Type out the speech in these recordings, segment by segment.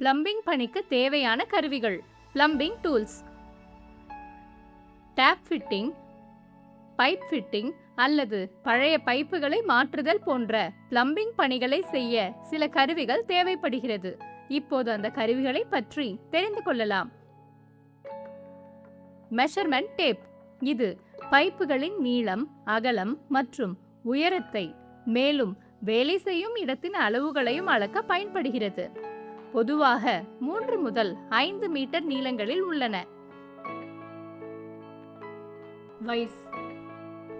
Plumbing பணிக்கு தேவையான கருவிகள். Plumbing tools. Tap fitting, pipe fitting அல்லது பழைய பைப்புகளை மாற்றுதல் போன்ற பிளம்பிங் பணிகளை செய்ய சில கருவிகள் தேவைப்படுகிறது. இப்போது அந்த கருவிகளை பற்றி தெரிந்து கொள்ளலாம். Measurement tape. இது பைப்புகளின் நீளம், அகலம் மற்றும் உயரத்தை, மேலும் வேலை செய்யும் இடத்தின் அளவுகளையும் அளக்க பயன்படுகிறது. பொதுவாக 3 முதல் 5 மீட்டர் நீளங்களில் உள்ளன. வைஸ்.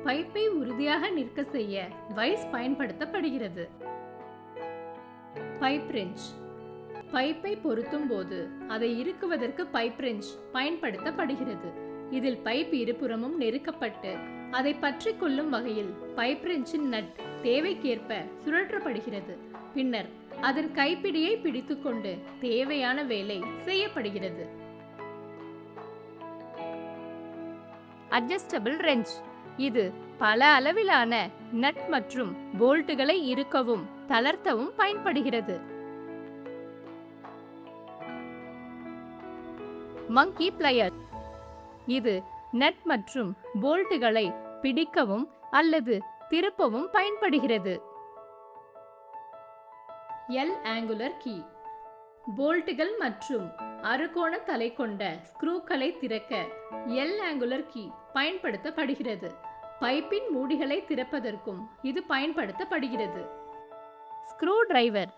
பைப்பை உறுதியாக நிற்க செய்ய வைஸ் பயன்படுத்தப்படுகிறது. Pipe wrench. பைப்பை பொருத்தும் போது அதை இறுக்குவதற்கு பைப் ரெஞ்ச் பயன்படுத்தப்படுகிறது. இதில் பைப் இருபுறமும் நெருக்கப்பட்டு அதை பற்றி கொள்ளும் வகையில் பைப் ரெஞ்சின் நட் தேவைக்கேற்ப சுழற்றப்படுகிறது. பின்னர் அதன் கைப்பிடியை பிடித்துக்கொண்டு தேவையான வேலை செய்யப்படுகிறது. Adjustable wrench. இது பல அளவிலான நட் மற்றும் போல்ட்டுகளை இறுக்கவும் தளர்த்தவும் பயன்படுகிறது. மங்கி பிளையர். இது நட் மற்றும் போல்ட்டுகளை பிடிக்கவும் அல்லது திருப்பவும் பயன்படுகிறது. L angular key. போல்ட்டுகள் மற்றும் அறுகோண தலை கொண்ட ஸ்க்ரூக்களை திறக்க எல் ஆங்குலர் கீ பயன்படுத்தப்படுகிறது. பைப்பின் மூடிகளை திறப்பதற்கும் இது பயன்படுத்தப்படுகிறது. Screw driver.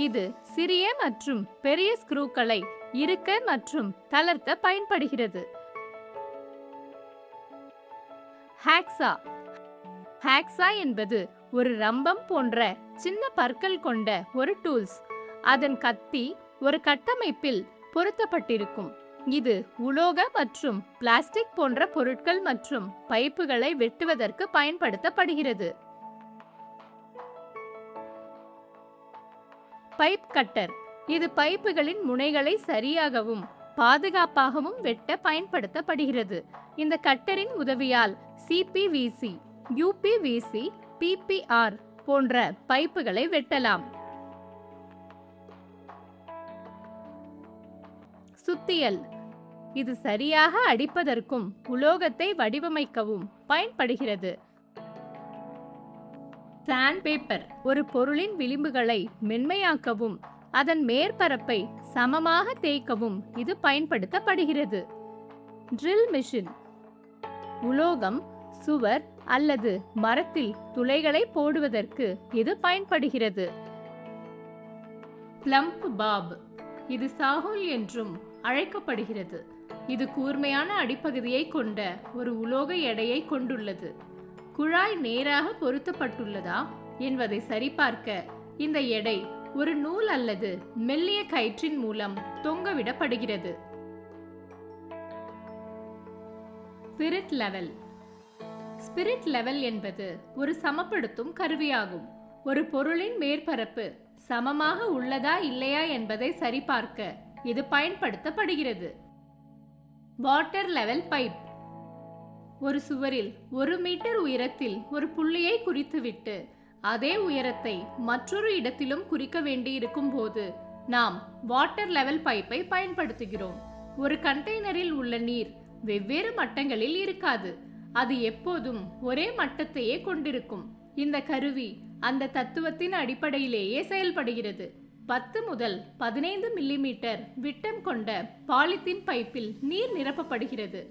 இது சிறிய மற்றும் பெரிய ஸ்க்ரூக்களை இறுக்க மற்றும் தளர்த்த பயன்படுகிறது. ஹேக்ஸா. ஹேக்ஸா என்பது ஒரு ரம்பம் போன்ற சின்ன பற்கள் கொண்ட ஒரு டூல்ஸ். அதன் கத்தி ஒரு கட்டமைப்பில் பொருத்தப்பட்டிருக்கும். இது உலோக மற்றும் பிளாஸ்டிக் போன்ற பொருட்கள் மற்றும் பைப்புகளை வெட்டுவதற்கு பயன்படுத்தப்படுகிறது. Pipe cutter. இது பைப்புகளின் முனைகளை சரியாகவும் பாதுகாப்பாகவும் வெட்ட பயன்படுத்தப்படுகிறது. இந்த கட்டரின் உதவியால் சிபிவிசி, யூபிவிசி, பிபிஆர் போன்ற பைப்புகளை வெட்டலாம். சுத்தியல். இது சரியாக அடிப்பதற்கும் உலோகத்தை வடிவமைக்கவும் பயன்படுகிறது. Sand paper. ஒரு பொருளின் விளிம்புகளை மென்மையாக்கவும் அதன் மேற்பரப்பை சமமாக தேய்க்கவும் இது பயன்படுத்தப்படுகிறது. Drill machine. உலோகம், சுவர் அல்லது மரத்தில் துளைகளை போடுவதற்கு இது பயன்படுகிறது. Plumb bob. இது சாஹூல் என்றும் அழைக்கப்படுகிறது. இது கூர்மையான அடிப்பகுதியை கொண்ட ஒரு உலோக எடையை கொண்டுள்ளது. குழாய் நேராக பொருத்தப்பட்டுள்ளதா என்பதை சரிபார்க்க இந்த எடை ஒரு நூல் அல்லது மெல்லிய கயிற்றின் மூலம் தொங்கவிடப்படுகிறது. Spirit level. ஸ்பிரிட் லெவல் என்பது ஒரு சமப்படுத்தும் கருவியாகும். ஒரு பொருளின் மேற்பரப்பு சமமாக உள்ளதா இல்லையா என்பதை சரிபார்க்க இது பயன்படுத்தப்படுகிறது. Water level pipe. ஒரு சுவரில் 1 மீட்டர் உயரத்தில் ஒரு புள்ளியை குறித்துவிட்டு அதே உயரத்தை மற்றொரு இடத்திலும் குறிக்க வேண்டியிருக்கும் போது நாம் வாட்டர் லெவல் பைப்பை பயன்படுத்துகிறோம். ஒரு கண்டெய்னரில் உள்ள நீர் வெவ்வேறு மட்டங்களில் இருக்காது. அது எப்போதும் ஒரே மட்டத்தையே கொண்டிருக்கும். இந்த கருவி அந்த தத்துவத்தின் அடிப்படையிலேயே செயல்படுகிறது. 10 முதல் 15 மில்லிமீட்டர் விட்டம் கொண்ட பாலித்தீன் பைப்பில் நீர் நிரப்பப்படுகிறது.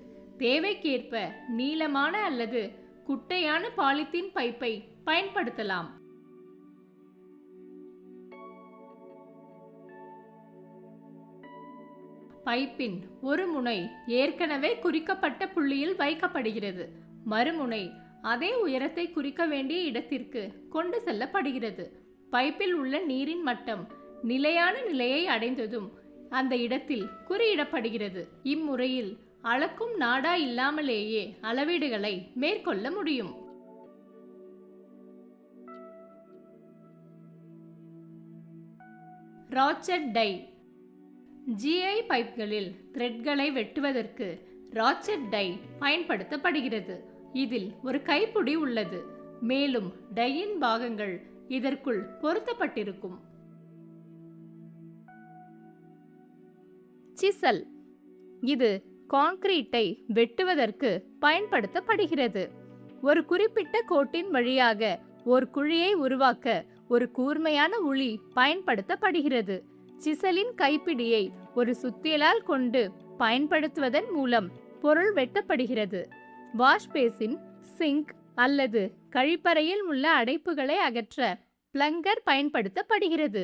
தேவைக்கேற்ப நீளமான அல்லது குட்டையான பாலித்தீன் பைப்பை பயன்படுத்தலாம். பைப்பின் ஒரு முனை ஏற்கனவே குறிக்கப்பட்ட புள்ளியில் வைக்கப்படுகிறது. மறுமுனை அதே உயரத்தை குறிக்க வேண்டிய இடத்திற்கு கொண்டு செல்லப்படுகிறது. பைப்பில் உள்ள நீரின் மட்டம் நிலையான நிலையை அடைந்ததும் அந்த இடத்தில் குறியிடப்படுகிறது. இம்முறையில் அளக்கும் நாடா இல்லாமலேயே அளவீடுகளை மேற்கொள்ள முடியும். ராச்செட் டை. ஜிஐ பைப்களில் த்ரெட்களை வெட்டுவதற்கு ராச்செட் டை பயன்படுத்தப்படுகிறது. இதில் ஒரு கைப்பிடி உள்ளது. மேலும் டையின் பாகங்கள் இதற்குள் பொருத்தப்பட்டிருக்கும். சிசல். இது கான்கிரீட்டை வெட்டுவதற்கு பயன்படுத்தப்படுகிறது. ஒரு குறிப்பிட்ட கோட்டின் வழியாக ஒரு குழியை உருவாக்க ஒரு கூர்மையான உளி பயன்படுத்தப்படுகிறது. சிசலின் கைப்பிடியை ஒரு சுத்தியலால் கொண்டு பயன்படுத்துவதன் மூலம் பொருள் வெட்டப்படுகிறது. வாஷ் பேசின், சிங்க் அல்லது கழிப்பறையில் உள்ள அடைப்புகளை அகற்ற பிளங்கர் பயன்படுத்தப்படுகிறது.